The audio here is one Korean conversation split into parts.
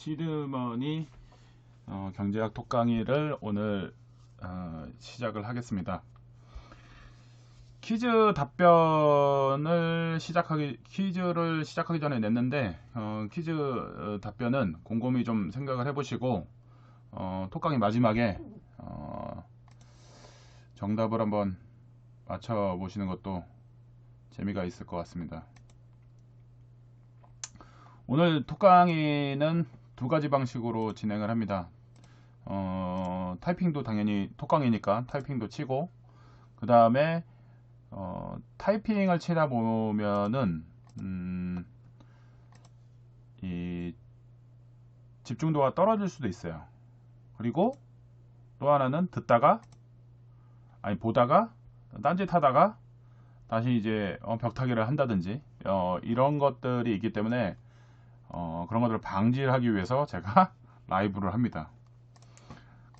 시드머니 경제학 톡 강의를 오늘 시작을 하겠습니다. 퀴즈를 시작하기 전에 냈는데 퀴즈 답변은 곰곰이 좀 생각을 해보시고 톡 강의 마지막에 정답을 한번 맞춰보시는 것도 재미가 있을 것 같습니다. 오늘 톡 강의는 두 가지 방식으로 진행을 합니다. 타이핑도 당연히 톡 강의니까 타이핑도 치고, 그 다음에 타이핑을 치다 보면은 이 집중도가 떨어질 수도 있어요. 그리고 또 하나는 보다가 딴짓 하다가 다시 이제 벽타기를 한다든지 이런 것들이 있기 때문에 그런 것들을 방지하기 위해서 제가 라이브를 합니다.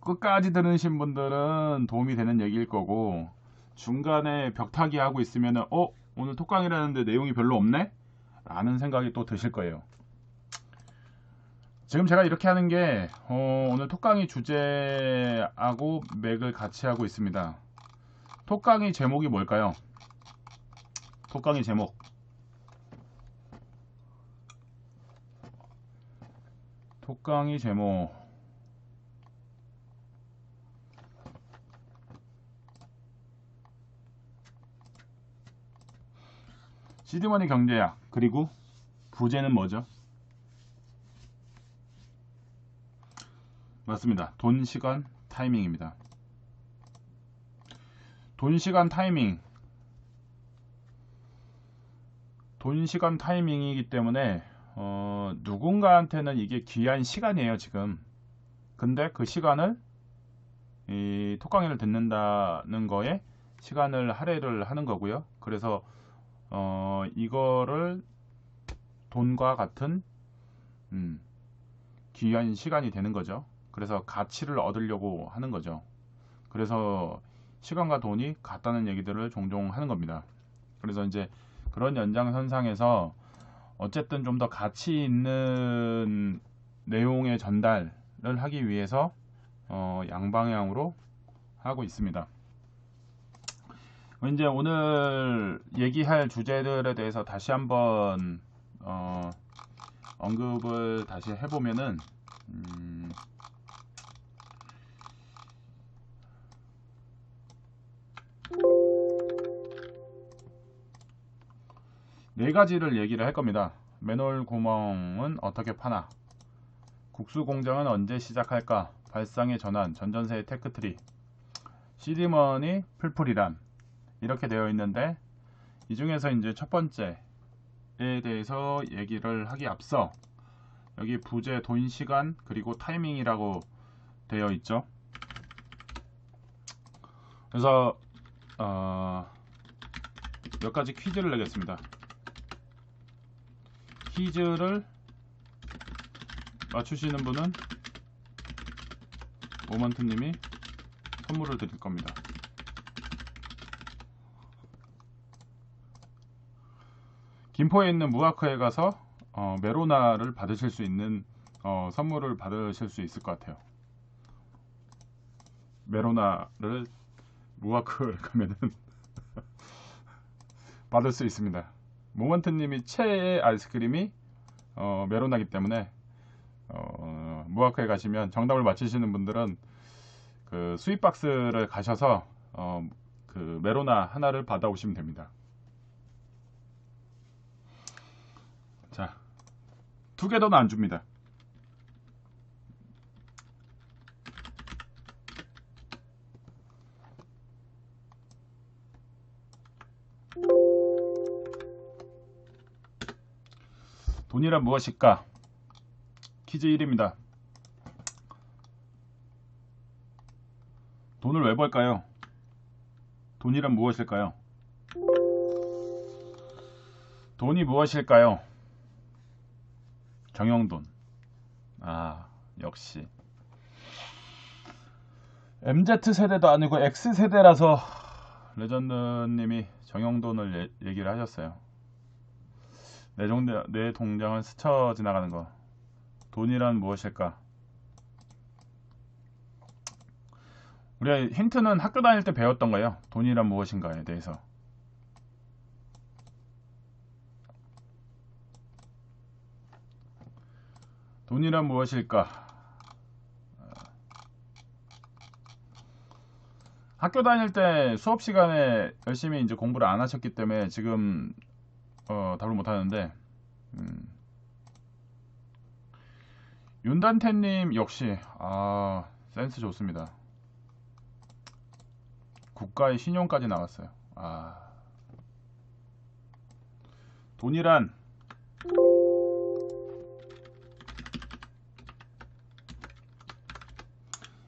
끝까지 들으신 분들은 도움이 되는 얘기일 거고, 중간에 벽타기 하고 있으면은 오늘 톡 강의라는데 내용이 별로 없네? 라는 생각이 또 드실 거예요. 지금 제가 이렇게 하는 게 오늘 톡 강의 주제하고 맥을 같이 하고 있습니다. 톡 강의 제목이 뭘까요? 톡 강의 제목, 톡 강의 제목 시드머니 경제학, 그리고 부제는 뭐죠? 맞습니다. 돈, 시간, 타이밍입니다. 돈, 시간, 타이밍. 돈, 시간, 타이밍이기 때문에 누군가한테는 이게 귀한 시간이에요, 지금. 근데 그 시간을 이 톡 강의를 듣는다는 거에 시간을 할애를 하는 거고요. 그래서 이거를 돈과 같은 귀한 시간이 되는 거죠. 그래서 가치를 얻으려고 하는 거죠. 그래서 시간과 돈이 같다는 얘기들을 종종 하는 겁니다. 그래서 이제 그런 연장선상에서 어쨌든 좀 더 가치 있는 내용의 전달을 하기 위해서 양방향으로 하고 있습니다. 이제 오늘 얘기할 주제들에 대해서 다시 한번 언급을 다시 해보면은 네 가지를 얘기를 할 겁니다. 맨홀 구멍은 어떻게 파나, 국수 공장은 언제 시작할까, 발상의 전환, 전전세의 테크트리, 시드머니 풀풀이란, 이렇게 되어 있는데, 이 중에서 이제 첫 번째에 대해서 얘기를 하기 앞서 여기 부제 돈, 시간, 그리고 타이밍이라고 되어 있죠. 그래서 몇 가지 퀴즈를 내겠습니다. 퀴즈를 맞추시는 분은 모먼트님이 선물을 드릴 겁니다. 김포에 있는 무아크에 가서 메로나를 받으실 수 있는 선물을 받으실 수 있을 것 같아요. 메로나를 무아크에 가면은 받을 수 있습니다. 모먼트님이 최애 아이스크림이 메로나기 때문에 무아크에 가시면 정답을 맞히시는 분들은 그 스윗박스를 가셔서 그 메로나 하나를 받아오시면 됩니다. 자, 투게더는 안 줍니다. 돈이란 무엇일까? 퀴즈 1입니다. 돈을 왜 벌까요? 돈이란 무엇일까요? 돈이 무엇일까요? 정형돈. 역시 MZ세대도 아니고 X세대라서 레전드님이 정형돈을 얘기를 하셨어요. 내 동장을 스쳐 지나가는 거. 돈이란 무엇일까? 우리가 힌트는 학교 다닐 때 배웠던 거예요. 돈이란 무엇인가에 대해서. 돈이란 무엇일까? 학교 다닐 때 수업 시간에 열심히 이제 공부를 안 하셨기 때문에 지금 답을 못 하는데, 윤단태님 역시 센스 좋습니다. 국가의 신용까지 나왔어요. 돈이란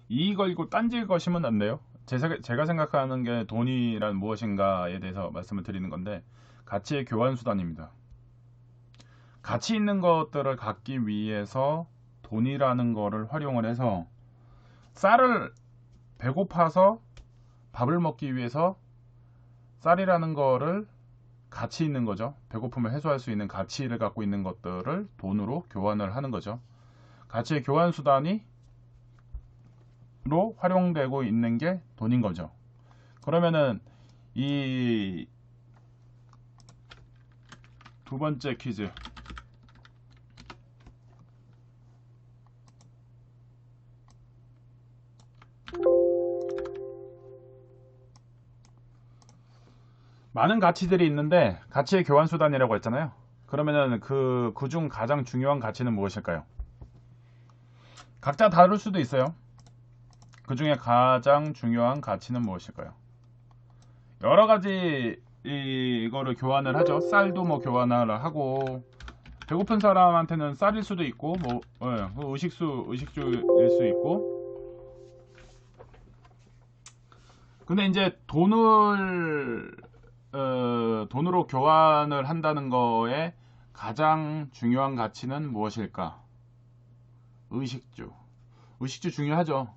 이 걸고 딴지 거시면 안 돼요. 제가 생각하는 게 돈이란 무엇인가에 대해서 말씀을 드리는 건데, 가치의 교환 수단입니다. 가치 있는 것들을 갖기 위해서 돈이라는 거를 활용을 해서, 쌀을 배고파서 밥을 먹기 위해서 쌀이라는 거를 가치 있는 거죠. 배고픔을 해소할 수 있는 가치를 갖고 있는 것들을 돈으로 교환을 하는 거죠. 가치의 교환 수단이 로 활용되고 있는 게 돈인 거죠. 그러면은 이 두 번째 퀴즈, 많은 가치들이 있는데 가치의 교환 수단이라고 했잖아요. 그러면은 그중 가장 중요한 가치는 무엇일까요? 각자 다를 수도 있어요. 그 중에 가장 중요한 가치는 무엇일까요? 여러 가지 이거를 교환을 하죠. 쌀도 뭐 교환을 하고, 배고픈 사람한테는 쌀일 수도 있고, 뭐 의식주일 수 있고. 근데 이제 돈으로 교환을 한다는 거에 가장 중요한 가치는 무엇일까? 의식주 중요하죠.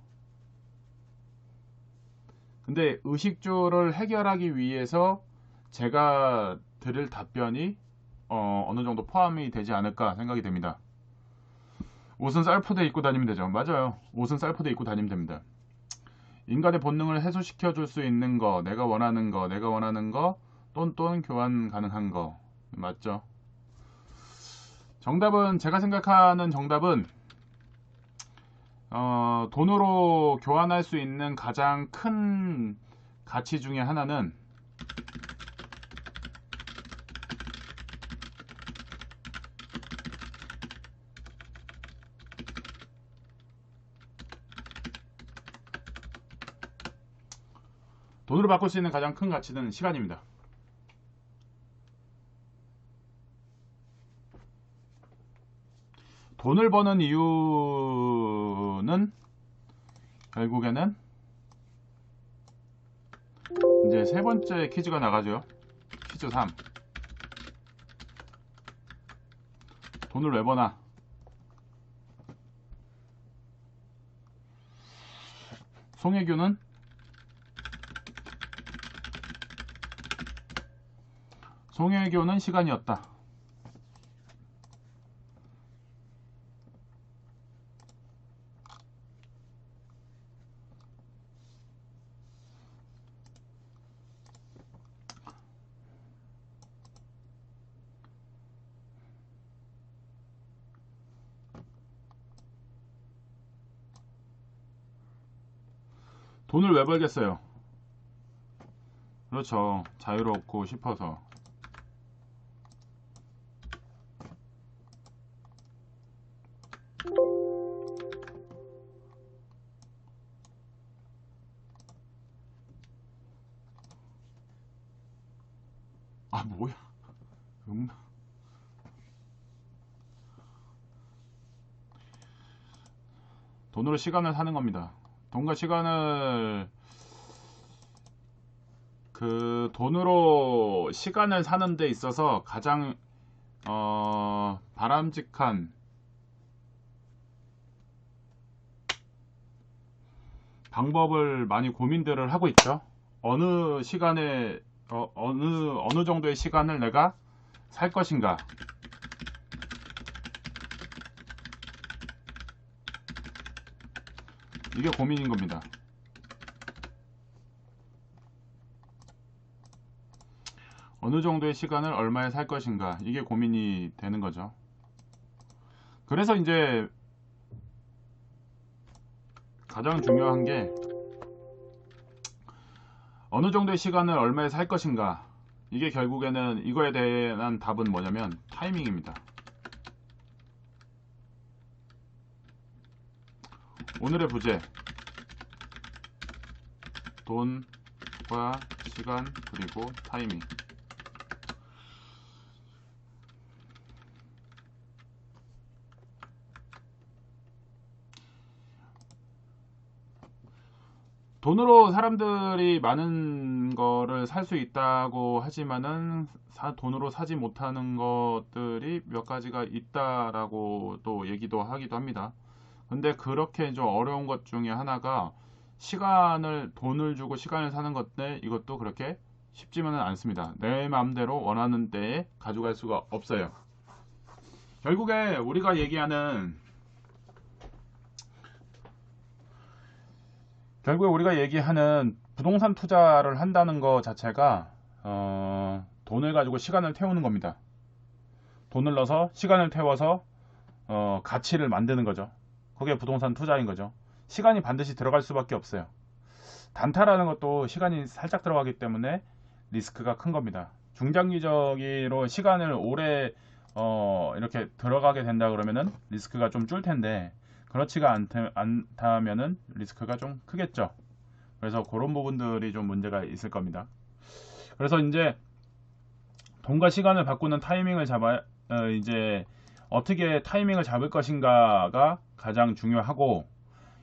근데 의식주를 해결하기 위해서 제가 드릴 답변이 어느 정도 포함이 되지 않을까 생각이 됩니다. 옷은 쌀포대 입고 다니면 되죠. 맞아요. 옷은 쌀포대 입고 다니면 됩니다. 인간의 본능을 해소시켜 줄 수 있는 거, 내가 원하는 거, 똔똔 교환 가능한 거. 맞죠? 정답은, 제가 생각하는 정답은 돈으로 교환할 수 있는 가장 큰 가치 중에 하나는 돈으로 바꿀 수 있는 가장 큰 가치는 시간입니다. 돈을 버는 이유는 결국에는 이제 세 번째 퀴즈가 나가죠. 퀴즈 3. 돈을 왜 버나? 송혜교는 시간이었다. 돈을 왜 벌겠어요? 그렇죠. 자유롭고 싶어서. 뭐야? 돈으로 시간을 사는 겁니다. 돈과 시간을 돈으로 시간을 사는 데 있어서 가장 바람직한 방법을 많이 고민들을 하고 있죠. 어느 시간에 어느 정도의 시간을 내가 살 것인가. 이게 고민인 겁니다. 어느 정도의 시간을 얼마에 살 것인가, 이게 고민이 되는 거죠. 그래서 이제 가장 중요한 게 어느 정도의 시간을 얼마에 살 것인가, 이게 결국에는 이거에 대한 답은 뭐냐면 타이밍입니다. 오늘의 부제, 돈과 시간 그리고 타이밍. 돈으로 사람들이 많은 거를 살 수 있다고 하지만은 돈으로 사지 못하는 것들이 몇 가지가 있다라고 또 얘기도 하기도 합니다. 근데 그렇게 좀 어려운 것 중에 하나가 돈을 주고 시간을 사는 건데, 이것도 그렇게 쉽지만은 않습니다. 내 마음대로 원하는 때에 가져갈 수가 없어요. 결국에 우리가 얘기하는 부동산 투자를 한다는 것 자체가 돈을 가지고 시간을 태우는 겁니다. 돈을 넣어서 시간을 태워서 가치를 만드는 거죠. 그게 부동산 투자인 거죠. 시간이 반드시 들어갈 수밖에 없어요. 단타라는 것도 시간이 살짝 들어가기 때문에 리스크가 큰 겁니다. 중장기적으로 시간을 오래 이렇게 들어가게 된다 그러면은 리스크가 좀 줄 텐데, 그렇지가 않다면은 리스크가 좀 크겠죠. 그래서 그런 부분들이 좀 문제가 있을 겁니다. 그래서 이제 돈과 시간을 바꾸는 타이밍을 이제 어떻게 타이밍을 잡을 것인가가 가장 중요하고,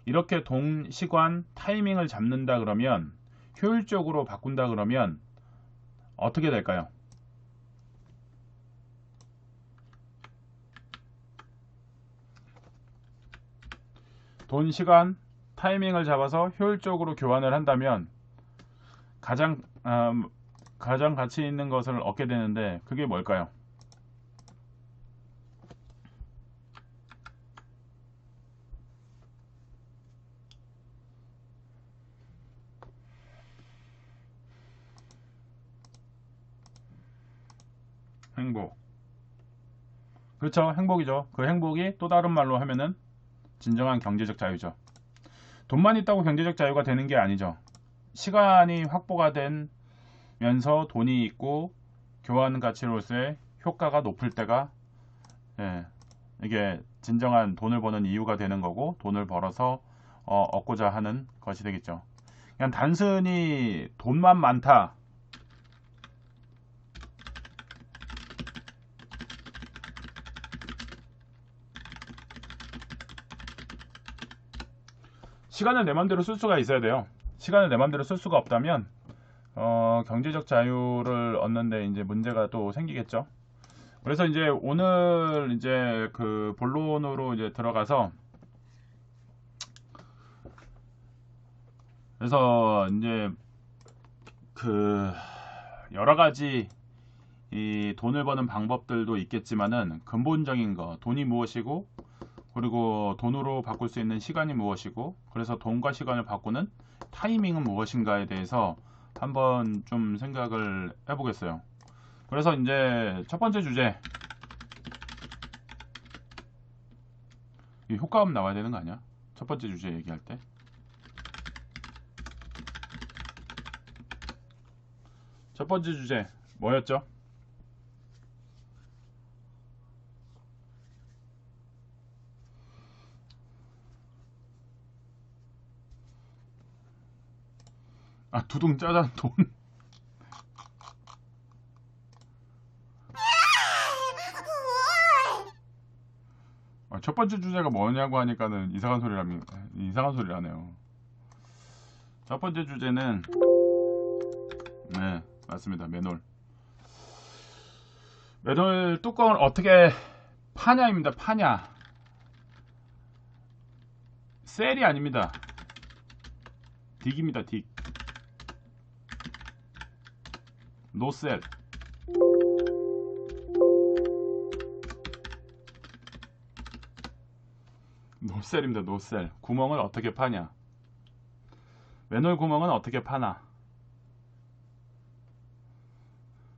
이렇게 돈, 시간, 타이밍을 잡는다 그러면, 효율적으로 바꾼다 그러면 어떻게 될까요? 돈, 시간, 타이밍을 잡아서 효율적으로 교환을 한다면 가장 가치 있는 것을 얻게 되는데, 그게 뭘까요? 행복. 그렇죠. 행복이죠. 그 행복이 또 다른 말로 하면은 진정한 경제적 자유죠. 돈만 있다고 경제적 자유가 되는 게 아니죠. 시간이 확보가 되면서 돈이 있고 교환 가치로서의 효과가 높을 때가, 이게 진정한 돈을 버는 이유가 되는 거고, 돈을 벌어서 얻고자 하는 것이 되겠죠. 그냥 단순히 돈만 많다, 시간을 내 맘대로 쓸 수가 있어야 돼요. 시간을 내 맘대로 쓸 수가 없다면 경제적 자유를 얻는데 이제 문제가 또 생기겠죠. 그래서 이제 오늘 이제 그 본론으로 이제 들어가서, 그래서 이제 그 여러 가지 이 돈을 버는 방법들도 있겠지만은, 근본적인 거, 돈이 무엇이고, 그리고 돈으로 바꿀 수 있는 시간이 무엇이고, 그래서 돈과 시간을 바꾸는 타이밍은 무엇인가에 대해서 한번 좀 생각을 해보겠어요. 그래서 이제 첫 번째 주제, 이 효과음 나와야 되는 거 아니야? 첫 번째 주제 얘기할 때. 첫 번째 주제 뭐였죠? 두둥 짜잔 돈. 첫 번째 주제가 뭐냐고 하니까는 이상한 소리를 하네요. 첫 번째 주제는, 네, 맞습니다. 맨홀 뚜껑을 어떻게 파냐입니다. 파냐. 셀이 아닙니다. 딕입니다. 딕. 노셀. 노셀입니다. 노셀. 구멍을 어떻게 파냐. 맨홀 구멍은 어떻게 파나?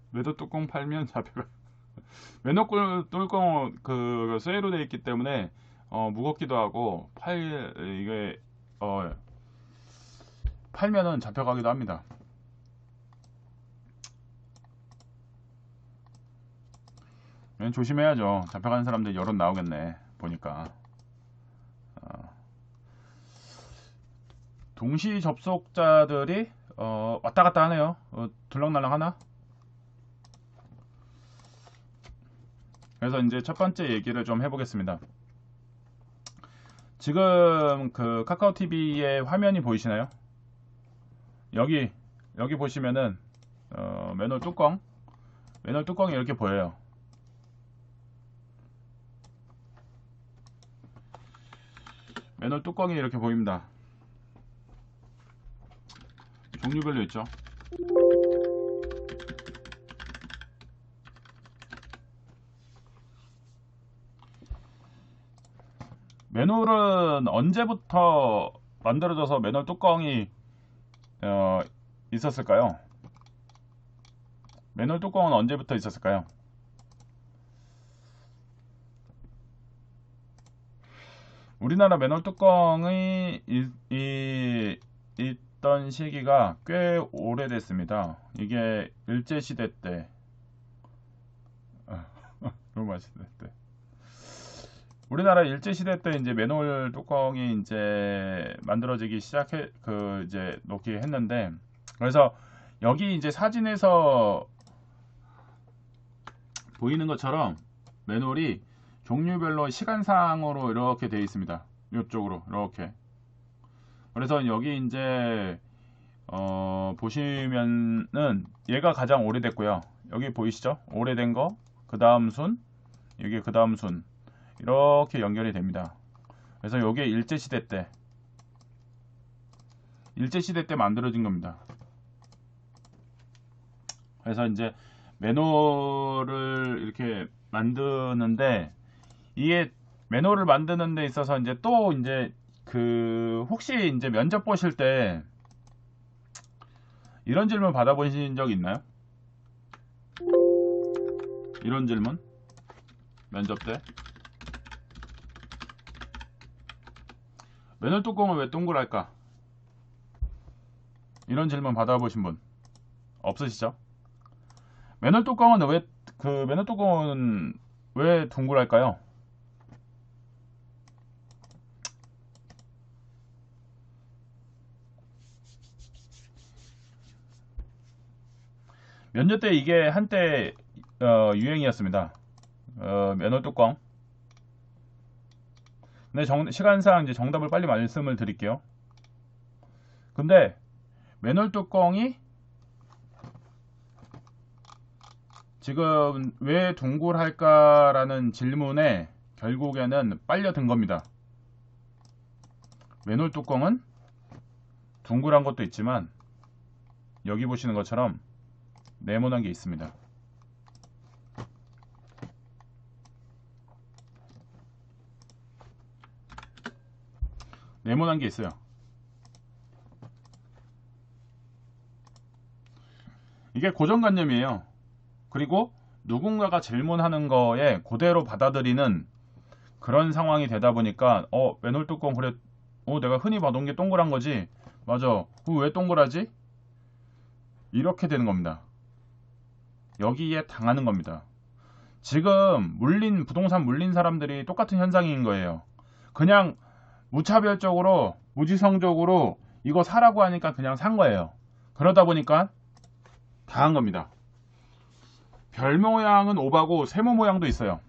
매도 뚜껑 팔면 잡혀가. 맨홀 뚜껑 그 쇠로 되어 있기 때문에 무겁기도 하고 이게 팔면은 잡혀가기도 합니다. 조심해야죠. 잡혀가는 사람들 여럿 나오겠네. 보니까 동시 접속자들이 왔다 갔다 하네요. 들락날락 하나? 그래서 이제 첫 번째 얘기를 좀 해보겠습니다. 지금 그 카카오 TV의 화면이 보이시나요? 여기 보시면은 맨홀 뚜껑이 이렇게 보여요. 맨홀 뚜껑이 이렇게 보입니다. 종류별로 있죠. 맨홀은 언제부터 만들어져서 맨홀 뚜껑이 있었을까요? 맨홀 뚜껑은 언제부터 있었을까요? 우리나라 맨홀 뚜껑이 있던 시기가 꽤 오래됐습니다. 이게 일제시대 때 로마시대 때 우리나라 일제시대 때 이제 맨홀 뚜껑이 이제 만들어지기 이제 놓기 했는데, 그래서 여기 이제 사진에서 보이는 것처럼 맨홀이 종류별로 시간상으로 이렇게 되어 있습니다. 이쪽으로 이렇게. 그래서 여기 이제 보시면은 얘가 가장 오래됐고요. 여기 보이시죠? 오래된 거, 그 다음 순, 여기 그 다음 순, 이렇게 연결이 됩니다. 그래서 이게 일제시대 때 만들어진 겁니다. 그래서 이제 맨홀을 이렇게 만드는데, 이게 맨홀을 만드는 데 있어서 이제 또 이제 혹시 이제 면접 보실 때 이런 질문 받아보신 적 있나요? 이런 질문 면접 때 맨홀 뚜껑은 왜 동그랄까? 이런 질문 받아보신 분 없으시죠? 맨홀 뚜껑은 왜 둥글할까요? 면접 때 이게 한때 유행이었습니다. 맨홀 뚜껑. 근데 시간상 이제 정답을 빨리 말씀을 드릴게요. 근데 맨홀 뚜껑이 지금 왜 둥글할까라는 질문에 결국에는 빨려든 겁니다. 맨홀 뚜껑은 둥글한 것도 있지만 여기 보시는 것처럼 네모난 게 있습니다. 네모난 게 있어요. 이게 고정관념이에요. 그리고 누군가가 질문하는 거에 그대로 받아들이는 그런 상황이 되다 보니까 맨홀 뚜껑 그래, 내가 흔히 봐던 게 동그란 거지. 맞아. 왜 동그라지? 이렇게 되는 겁니다. 여기에 당하는 겁니다. 지금 부동산 물린 사람들이 똑같은 현상인 거예요. 그냥 무차별적으로 무지성적으로 이거 사라고 하니까 그냥 산 거예요. 그러다 보니까 당한 겁니다. 별 모양은 오바고 세모 모양도 있어요.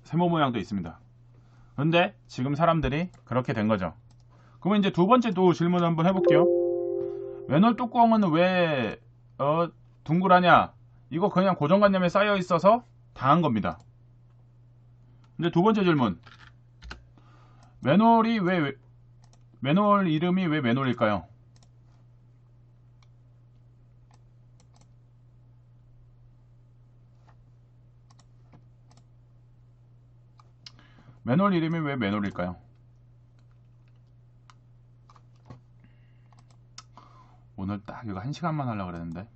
세모 모양도 있습니다. 근데 지금 사람들이 그렇게 된 거죠. 그러면 이제 두 번째 또 질문 한번 해볼게요. 맨홀 뚜껑은 왜 둥글하냐? 이거 그냥 고정관념에 쌓여 있어서 당한 겁니다. 근데 두 번째 질문. 맨홀 이름이 왜 맨홀일까요? 맨홀 이름이 왜 맨홀일까요? 오늘 딱 이거 1시간만 하려고 그랬는데.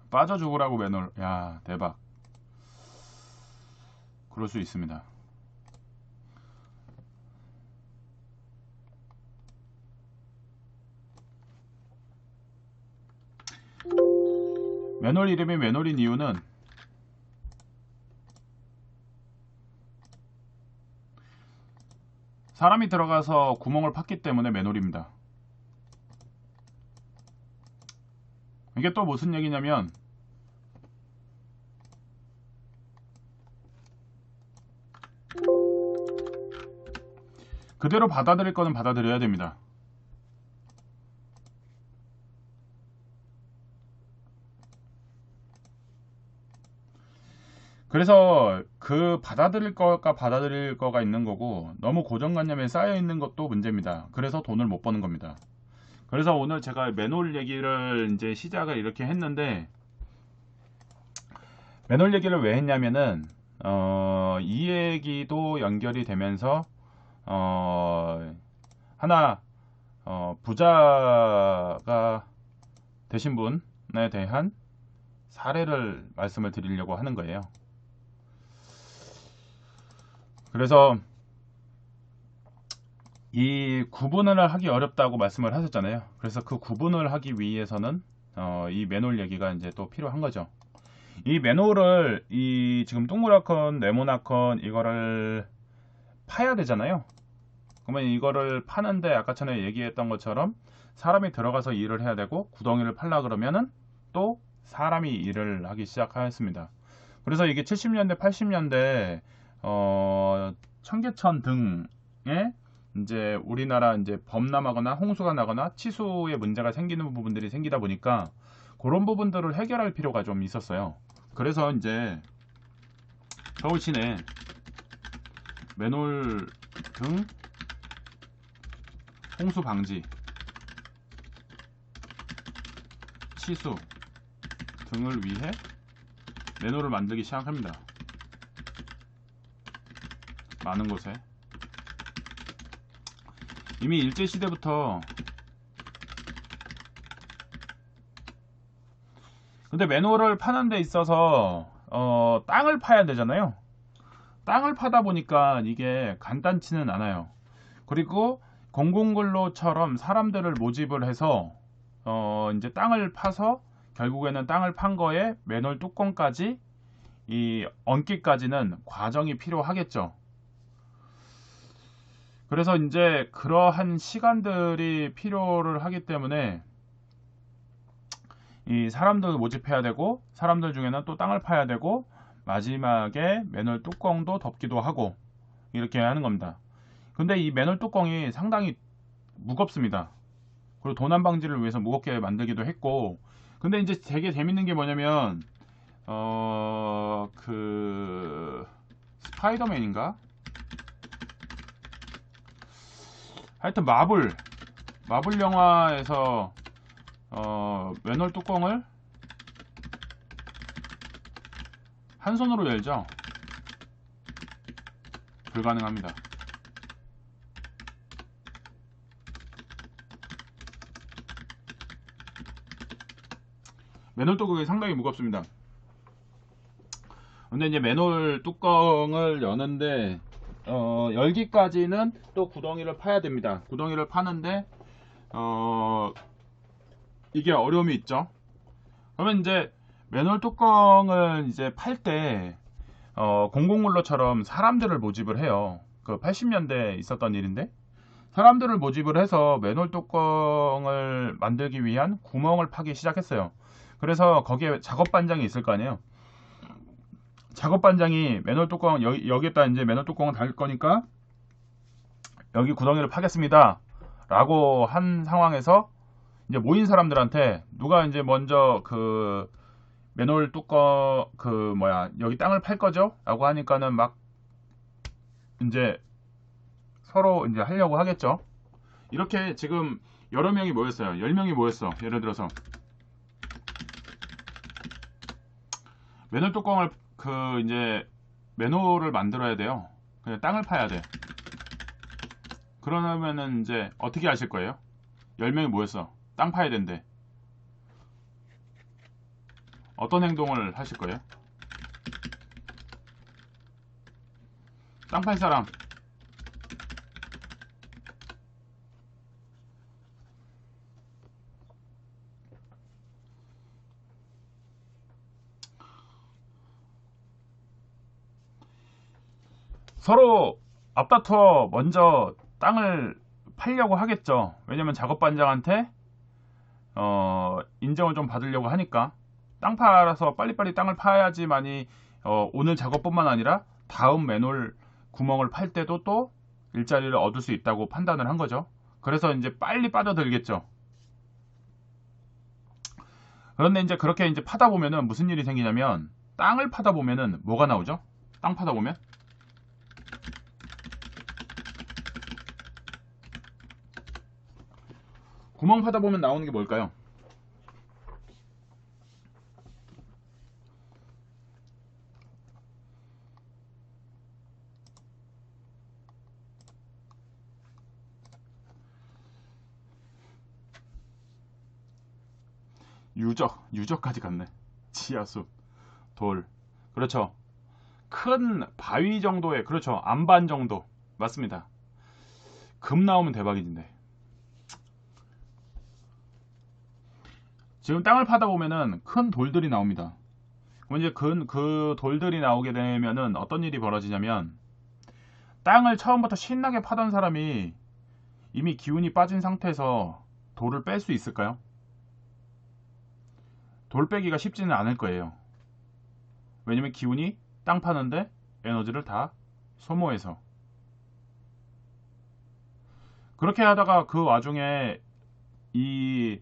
빠져 죽으라고 매놀. 야, 대박. 그럴 수 있습니다. 매놀 이름이 매놀인 이유는 사람이 들어가서 구멍을 팠기 때문에 매놀입니다. 이게 또 무슨 얘기냐면 그대로 받아들일 거는 받아들여야 됩니다. 그래서 그 받아들일 거가 받아들일 거가 있는 거고, 너무 고정관념에 쌓여 있는 것도 문제입니다. 그래서 돈을 못 버는 겁니다. 그래서 오늘 제가 매놀 얘기를 이제 시작을 이렇게 했는데, 매놀 얘기를 왜 했냐면은 이 얘기도 연결이 되면서 하나 부자가 되신 분에 대한 사례를 말씀을 드리려고 하는 거예요. 그래서 이 구분을 하기 어렵다고 말씀을 하셨잖아요. 그래서 그 구분을 하기 위해서는 이 매놀 얘기가 이제 또 필요한 거죠. 이 매놀을 이 지금 동그랗건 네모나건 이거를 파야 되잖아요. 그러면 이거를 파는데 아까 전에 얘기했던 것처럼 사람이 들어가서 일을 해야 되고, 구덩이를 팔라 그러면은 또 사람이 일을 하기 시작하였습니다. 그래서 이게 70년대 80년대 청계천 등에 이제 우리나라 이제 범람하거나 홍수가 나거나 치수에 문제가 생기는 부분들이 생기다 보니까 그런 부분들을 해결할 필요가 좀 있었어요. 그래서 이제 서울 시내 매놀 등 홍수 방지, 치수 등을 위해 매놀을 만들기 시작합니다. 많은 곳에 이미 일제시대부터. 근데 매놀을 파는 데 있어서 땅을 파야 되잖아요. 땅을 파다 보니까 이게 간단치는 않아요. 그리고 공공근로처럼 사람들을 모집을 해서 이제 땅을 파서 결국에는 땅을 판 거에 매놀 뚜껑까지 이 얹기까지는 과정이 필요하겠죠. 그래서 이제 그러한 시간들이 필요를 하기 때문에 이 사람들 모집해야 되고, 사람들 중에는 또 땅을 파야 되고, 마지막에 매놀 뚜껑도 덮기도 하고 이렇게 하는 겁니다. 근데 이 매놀 뚜껑이 상당히 무겁습니다. 그리고 도난 방지를 위해서 무겁게 만들기도 했고, 근데 이제 되게 재밌는 게 뭐냐면 그 스파이더맨인가? 하여튼 마블 영화에서 매놀 뚜껑을 한 손으로 열죠. 불가능합니다. 매놀 뚜껑이 상당히 무겁습니다. 근데 이제 매놀 뚜껑을 여는데 열기까지는 또 구덩이를 파야 됩니다. 구덩이를 파는데 이게 어려움이 있죠. 그러면 이제 매놀 뚜껑을 이제 팔 때 공공근로처럼 사람들을 모집을 해요. 그 80년대에 있었던 일인데, 사람들을 모집을 해서 매놀 뚜껑을 만들기 위한 구멍을 파기 시작했어요. 그래서 거기에 작업반장이 있을 거 아니에요. 작업반장이 매놀 뚜껑 여기에다 이제 매놀 뚜껑을 달 거니까 여기 구덩이를 파겠습니다 라고 한 상황에서 이제 모인 사람들한테 누가 이제 먼저 그 매놀 뚜껑 여기 땅을 팔 거죠? 라고 하니까는 막 이제 서로 이제 하려고 하겠죠. 이렇게 지금 여러 명이 모였어요. 10명이 모였어. 예를 들어서 매놀 뚜껑을 이제 매놀을 만들어야 돼요. 그냥 땅을 파야 돼. 그러면은 이제 어떻게 하실 거예요? 10명이 모였어. 땅 파야 된대. 어떤 행동을 하실 거예요? 땅 팔 사람. 서로 앞다투어 먼저 땅을 팔려고 하겠죠. 왜냐면 작업반장한테 인정을 좀 받으려고 하니까 땅 팔아서 빨리빨리 땅을 파야지만이 오늘 작업뿐만 아니라 다음 맨홀 구멍을 팔 때도 또 일자리를 얻을 수 있다고 판단을 한 거죠. 그래서 이제 빨리 빠져들겠죠. 그런데 이제 그렇게 이제 파다 보면은 무슨 일이 생기냐면, 땅을 파다 보면은 뭐가 나오죠? 땅 파다 보면 구멍 파다 보면 나오는 게 뭘까요? 유적까지 갔네. 지하수, 돌. 그렇죠. 큰 바위 정도의, 그렇죠. 안반 정도. 맞습니다. 금 나오면 대박인데. 지금 땅을 파다 보면은 큰 돌들이 나옵니다. 그럼 이제 그 돌들이 나오게 되면은 어떤 일이 벌어지냐면, 땅을 처음부터 신나게 파던 사람이 이미 기운이 빠진 상태에서 돌을 뺄 수 있을까요? 돌 빼기가 쉽지는 않을 거예요. 왜냐면 기운이 땅 파는데 에너지를 다 소모해서. 그렇게 하다가 그 와중에 이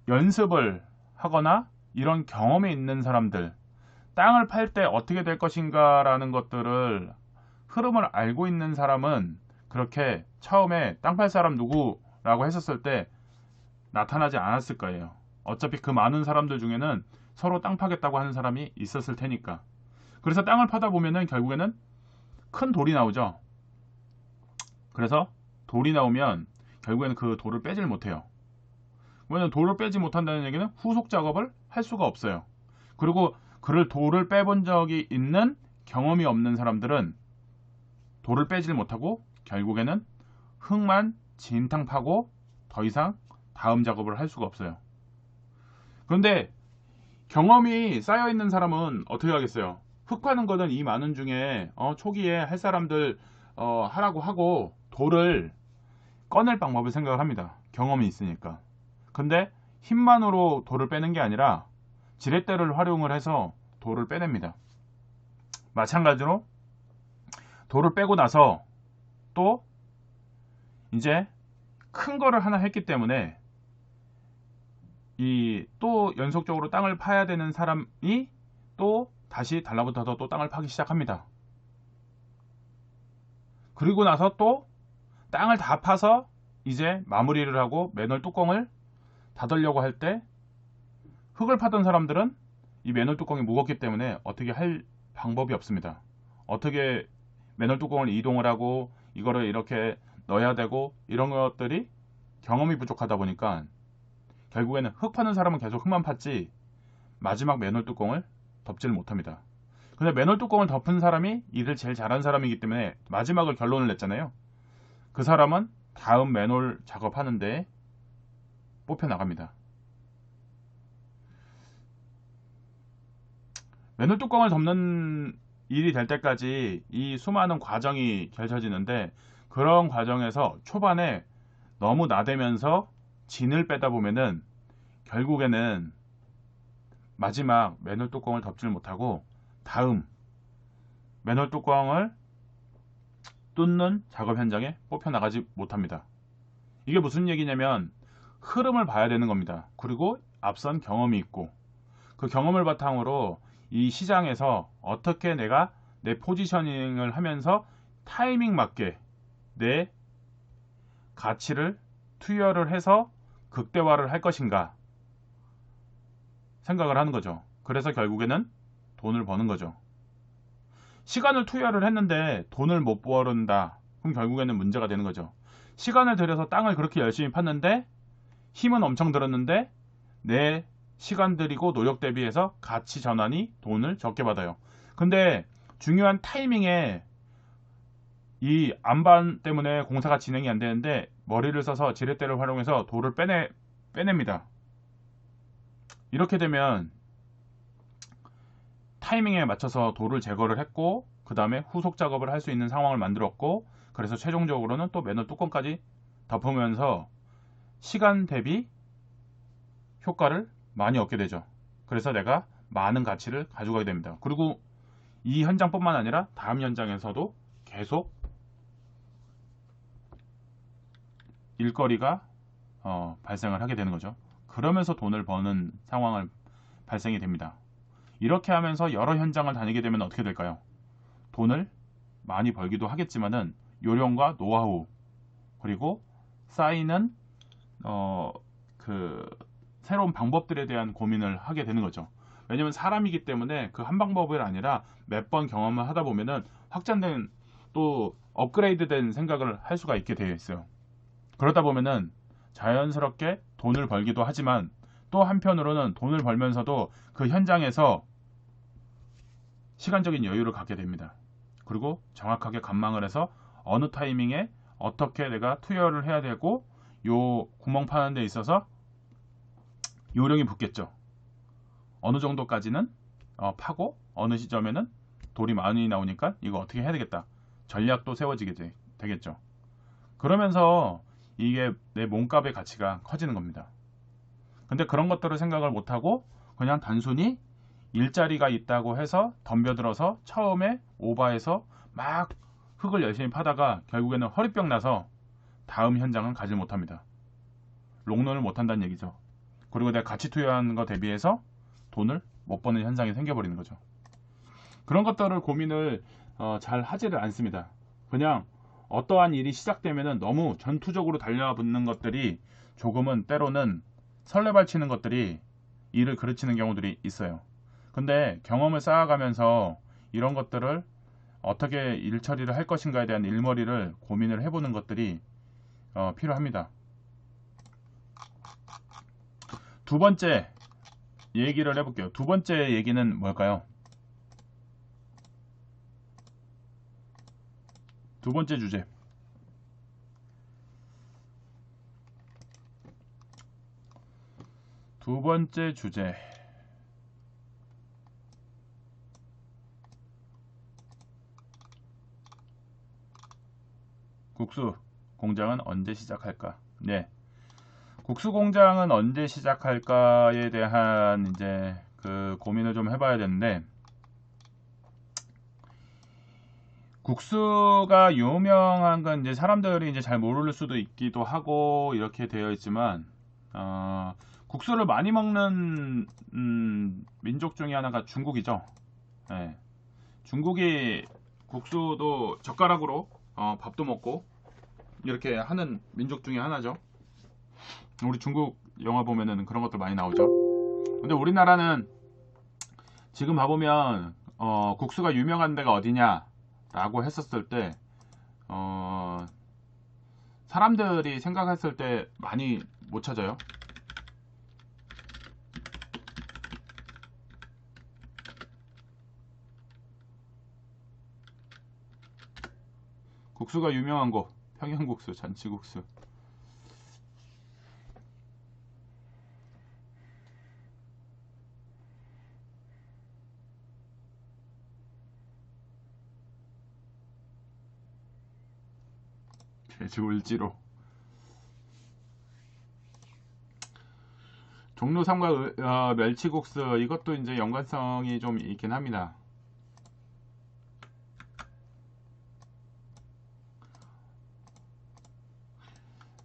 연습을 하거나 이런 경험이 있는 사람들, 땅을 팔 때 어떻게 될 것인가 라는 것들을 흐름을 알고 있는 사람은 그렇게 처음에 땅 팔 사람 누구라고 했었을 때 나타나지 않았을 거예요. 어차피 그 많은 사람들 중에는 서로 땅 파겠다고 하는 사람이 있었을 테니까. 그래서 땅을 파다 보면은 결국에는 큰 돌이 나오죠. 그래서 돌이 나오면 결국에는 그 돌을 빼질 못해요. 왜냐면 돌을 빼지 못한다는 얘기는 후속 작업을 할 수가 없어요. 그리고 그를 돌을 빼본 적이 있는 경험이 없는 사람들은 돌을 빼질 못하고 결국에는 흙만 진탕 파고 더 이상 다음 작업을 할 수가 없어요. 그런데 경험이 쌓여 있는 사람은 어떻게 하겠어요? 흙 파는 거는 이 많은 중에 초기에 할 사람들 하라고 하고 돌을 꺼낼 방법을 생각을 합니다. 경험이 있으니까. 근데 힘만으로 돌을 빼는 게 아니라 지렛대를 활용을 해서 돌을 빼냅니다. 마찬가지로 돌을 빼고 나서 또 이제 큰 거를 하나 했기 때문에 이 또 연속적으로 땅을 파야 되는 사람이 또 다시 달라붙어서 또 땅을 파기 시작합니다. 그리고 나서 또 땅을 다 파서 이제 마무리를 하고 맨홀 뚜껑을 닫으려고 할 때 흙을 파던 사람들은 이 맨홀 뚜껑이 무겁기 때문에 어떻게 할 방법이 없습니다. 어떻게 맨홀 뚜껑을 이동을 하고 이거를 이렇게 넣어야 되고 이런 것들이 경험이 부족하다 보니까 결국에는 흙 파는 사람은 계속 흙만 팠지 마지막 맨홀 뚜껑을 덮지를 못합니다. 근데 맨홀 뚜껑을 덮은 사람이 일을 제일 잘한 사람이기 때문에 마지막을 결론을 냈잖아요. 그 사람은 다음 맨홀 작업하는데 뽑혀 나갑니다. 맨홀 뚜껑을 덮는 일이 될 때까지 이 수많은 과정이 펼쳐지는데, 그런 과정에서 초반에 너무 나대면서 진을 빼다 보면은 결국에는 마지막 맨홀 뚜껑을 덮지를 못하고 다음 맨홀 뚜껑을 뚫는 작업 현장에 뽑혀 나가지 못합니다. 이게 무슨 얘기냐면 흐름을 봐야 되는 겁니다. 그리고 앞선 경험이 있고 그 경험을 바탕으로 이 시장에서 어떻게 내가 내 포지셔닝을 하면서 타이밍 맞게 내 가치를 투여를 해서 극대화를 할 것인가 생각을 하는 거죠. 그래서 결국에는 돈을 버는 거죠. 시간을 투여를 했는데 돈을 못 벌은다. 그럼 결국에는 문제가 되는 거죠. 시간을 들여서 땅을 그렇게 열심히 팠는데 힘은 엄청 들었는데 내 시간 들이고 노력 대비해서 가치 전환이 돈을 적게 받아요. 근데 중요한 타이밍에 이 안반 때문에 공사가 진행이 안 되는데 머리를 써서 지렛대를 활용해서 돌을 빼냅니다. 이렇게 되면 타이밍에 맞춰서 돌을 제거를 했고 그 다음에 후속 작업을 할 수 있는 상황을 만들었고 그래서 최종적으로는 또 맨홀 뚜껑까지 덮으면서 시간 대비 효과를 많이 얻게 되죠. 그래서 내가 많은 가치를 가져가게 됩니다. 그리고 이 현장뿐만 아니라 다음 현장에서도 계속 일거리가 발생을 하게 되는 거죠. 그러면서 돈을 버는 상황을 발생이 됩니다. 이렇게 하면서 여러 현장을 다니게 되면 어떻게 될까요? 돈을 많이 벌기도 하겠지만은 요령과 노하우 그리고 쌓이는 새로운 방법들에 대한 고민을 하게 되는 거죠. 왜냐면 사람이기 때문에 그 한 방법이 아니라 몇 번 경험을 하다 보면은 확장된 또 업그레이드된 생각을 할 수가 있게 되어 있어요. 그러다 보면은 자연스럽게 돈을 벌기도 하지만 또 한편으로는 돈을 벌면서도 그 현장에서 시간적인 여유를 갖게 됩니다. 그리고 정확하게 관망을 해서 어느 타이밍에 어떻게 내가 투여를 해야 되고 요 구멍 파는 데 있어서 요령이 붙겠죠. 어느 정도까지는 파고 어느 시점에는 돌이 많이 나오니까 이거 어떻게 해야 되겠다. 전략도 세워지게 되겠죠. 그러면서 이게 내 몸값의 가치가 커지는 겁니다. 근데 그런 것들을 생각을 못하고 그냥 단순히 일자리가 있다고 해서 덤벼들어서 처음에 오바해서 막 흙을 열심히 파다가 결국에는 허리병 나서 다음 현장은 가지 못합니다. 롱런을 못한다는 얘기죠. 그리고 내가 가치 투여하는 거 대비해서 돈을 못 버는 현상이 생겨버리는 거죠. 그런 것들을 고민을 잘 하지를 않습니다. 그냥 어떠한 일이 시작되면은 너무 전투적으로 달려붙는 것들이 조금은 때로는 설레발치는 것들이 일을 그르치는 경우들이 있어요. 근데 경험을 쌓아가면서 이런 것들을 어떻게 일 처리를 할 것인가에 대한 일머리를 고민을 해보는 것들이 필요합니다. 두 번째 얘기를 해볼게요. 두 번째 얘기는 뭘까요? 두 번째 주제. 두 번째 주제. 국수 공장은 언제 시작할까? 네. 국수 공장은 언제 시작할까에 대한 이제 그 고민을 좀 해봐야 되는데, 국수가 유명한 건 이제 사람들이 이제 잘 모를 수도 있기도 하고 이렇게 되어 있지만, 국수를 많이 먹는 민족 중에 하나가 중국이죠. 네. 중국이 국수도 젓가락으로 밥도 먹고 이렇게 하는 민족 중에 하나죠. 우리 중국 영화 보면은 그런 것들 많이 나오죠. 근데 우리나라는 지금 봐보면 국수가 유명한 데가 어디냐 라고 했었을 때 사람들이 생각했을 때 많이 못 찾아요. 국수가 유명한 곳 평양국수, 잔치국수. 제주울지로. 종로 3가 멸치국수, 이것도 이제 연관성이 좀 있긴 합니다.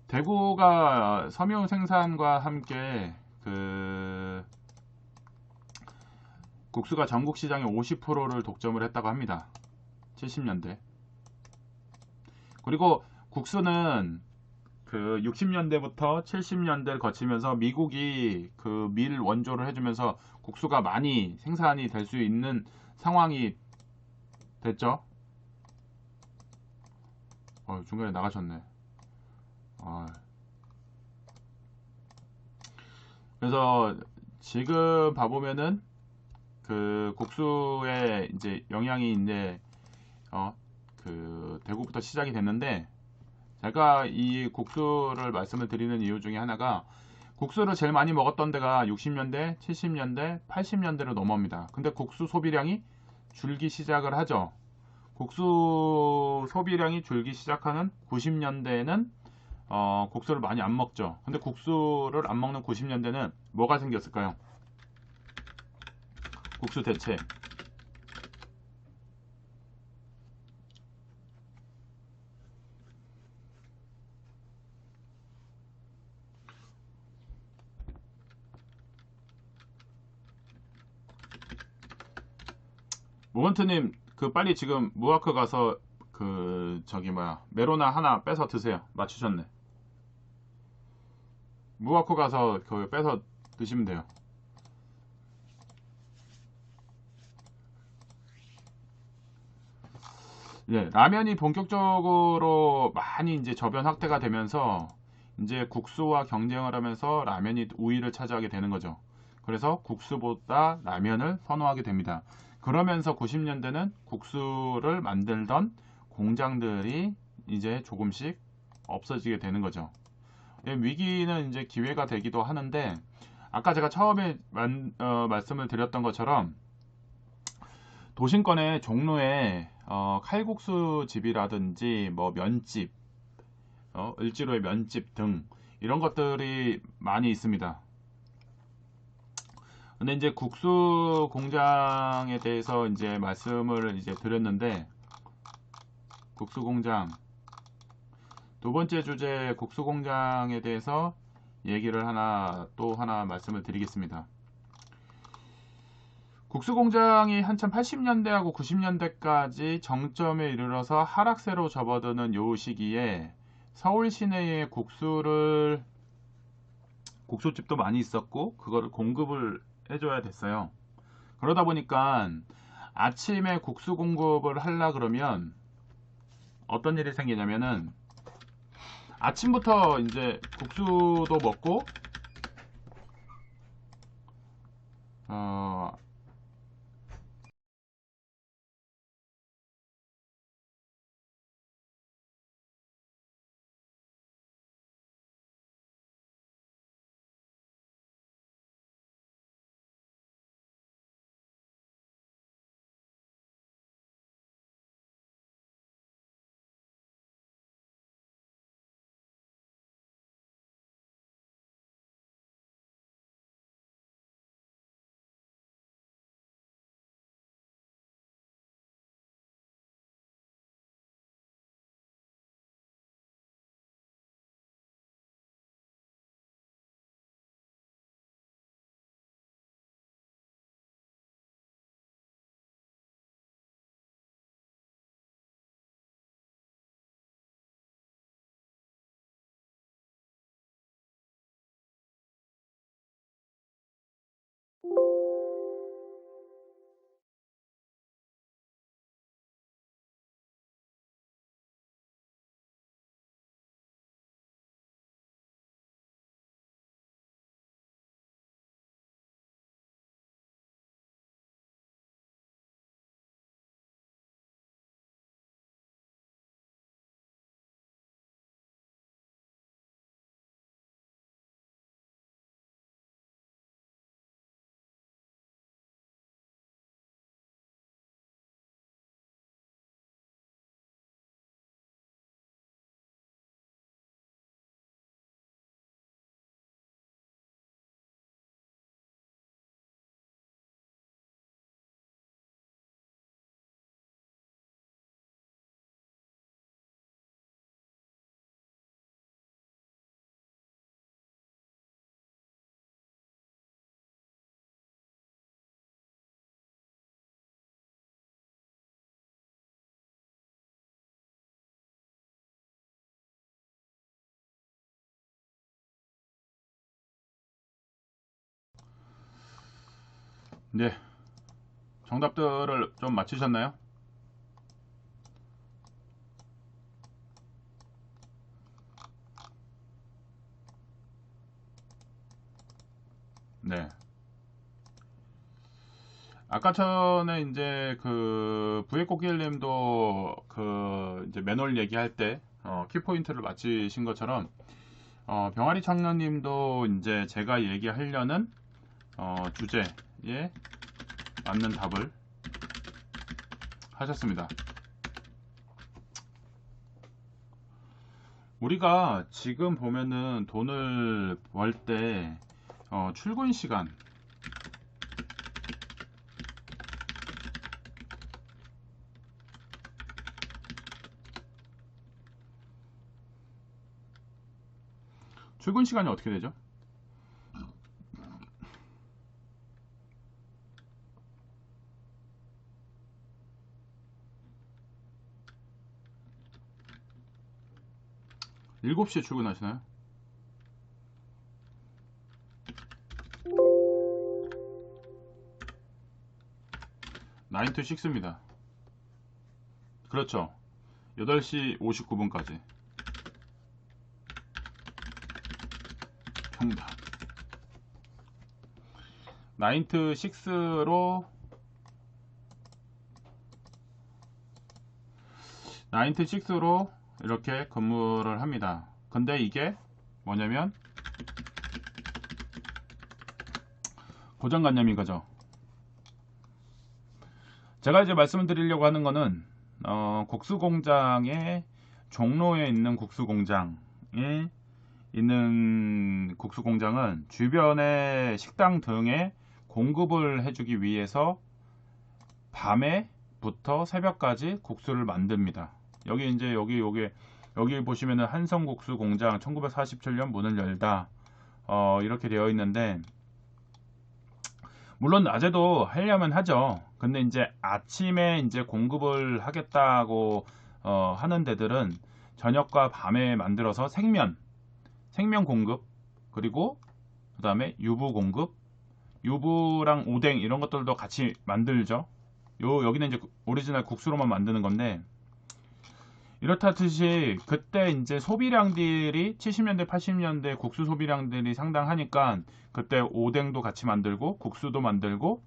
대구가 섬유 생산과 함께 그 국수가 전국 시장의 50%를 독점을 했다고 합니다. 70년대. 그리고 국수는 그 60년대부터 70년대를 거치면서 미국이 그 밀 원조를 해주면서 국수가 많이 생산이 될 수 있는 상황이 됐죠. 중간에 나가셨네. 그래서 지금 봐보면은 그 국수에 이제 영향이 이제 그 대구부터 시작이 됐는데, 제가 이 국수를 말씀을 드리는 이유 중에 하나가, 국수를 제일 많이 먹었던 데가 60년대, 70년대, 80년대로 넘어옵니다. 근데 국수 소비량이 줄기 시작을 하죠. 국수 소비량이 줄기 시작하는 90년대에는 국수를 많이 안 먹죠. 근데 국수를 안 먹는 90년대는 뭐가 생겼을까요? 국수 대체. 모먼트님, 그 빨리 지금 무아크 가서 그 저기 뭐야 메로나 하나 빼서 드세요. 맞추셨네. 무아크 가서 그 빼서 드시면 돼요. 예, 라면이 본격적으로 많이 이제 저변 확대가 되면서 이제 국수와 경쟁을 하면서 라면이 우위를 차지하게 되는 거죠. 그래서 국수보다 라면을 선호하게 됩니다. 그러면서 90년대는 국수를 만들던 공장들이 이제 조금씩 없어지게 되는 거죠. 예, 위기는 이제 기회가 되기도 하는데, 아까 제가 처음에 말씀을 드렸던 것처럼 도심권의 종로에 칼국수 집이라든지 뭐 면집, 을지로의 면집 등 이런 것들이 많이 있습니다. 근데 이제 국수 공장에 대해서 이제 말씀을 이제 드렸는데, 국수 공장 두 번째 주제 국수 공장에 대해서 얘기를 또 하나 말씀을 드리겠습니다. 국수 공장이 한참 80년대하고 90년대까지 정점에 이르러서 하락세로 접어드는 요 시기에 서울 시내에 국수집도 많이 있었고 그거를 공급을 해줘야 됐어요. 그러다 보니까 아침에 국수 공급을 하려 그러면 어떤 일이 생기냐면은, 아침부터 이제 국수도 먹고 어, 네, 정답들을 좀 맞추셨나요? 네. 아까 전에 이제 그 부의꽃길님도 그 이제 매놀 얘기할 때 키포인트를 맞히신 것처럼 병아리 청년님도 이제 제가 얘기하려는 주제에 맞는 답을 하셨습니다. 우리가 지금 보면은 돈을 벌 때 출근 시간 출근 시간이 어떻게 되죠? 일곱 시에 출근하시나요? 9 to 6입니다. 그렇죠. 8시 59분까지. 정답. 9 to 6로 9 to 6로 이렇게 근무를 합니다. 근데 이게 뭐냐면 고정관념인 거죠. 제가 이제 말씀을 드리려고 하는 거는 국수공장의 종로에 있는 국수공장에 있는 국수공장은 주변의 식당 등에 공급을 해주기 위해서 밤에부터 새벽까지 국수를 만듭니다. 여기 이제 여기 보시면은 한성국수공장 1947년 문을 열다 이렇게 되어 있는데, 물론 낮에도 하려면 하죠. 근데 이제 아침에 이제 공급을 하겠다고 하는 데들은 저녁과 밤에 만들어서 생면 공급, 그리고 그 다음에 유부 공급, 유부랑 오뎅 이런 것들도 같이 만들죠. 여기는 이제 오리지널 국수로만 만드는 건데, 이렇다듯이 그때 이제 소비량들이 70년대 80년대 국수 소비량들이 상당하니까 그때 오뎅도 같이 만들고 국수도 만들고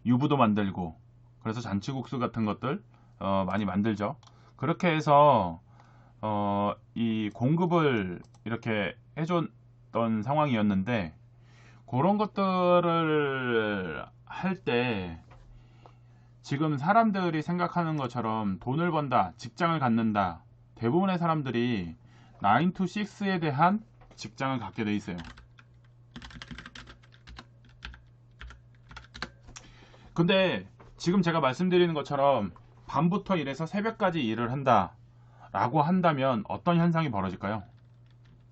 유부도 만들고, 그래서 잔치국수 같은 것들 많이 만들죠. 그렇게 해서 이 공급을 이렇게 해줬던 상황이었는데, 그런 것들을 할 때 지금 사람들이 생각하는 것처럼 돈을 번다, 직장을 갖는다, 대부분의 사람들이 9 to 6에 대한 직장을 갖게 돼 있어요. 근데 지금 제가 말씀드리는 것처럼 밤부터 일해서 새벽까지 일을 한다 라고 한다면 어떤 현상이 벌어질까요?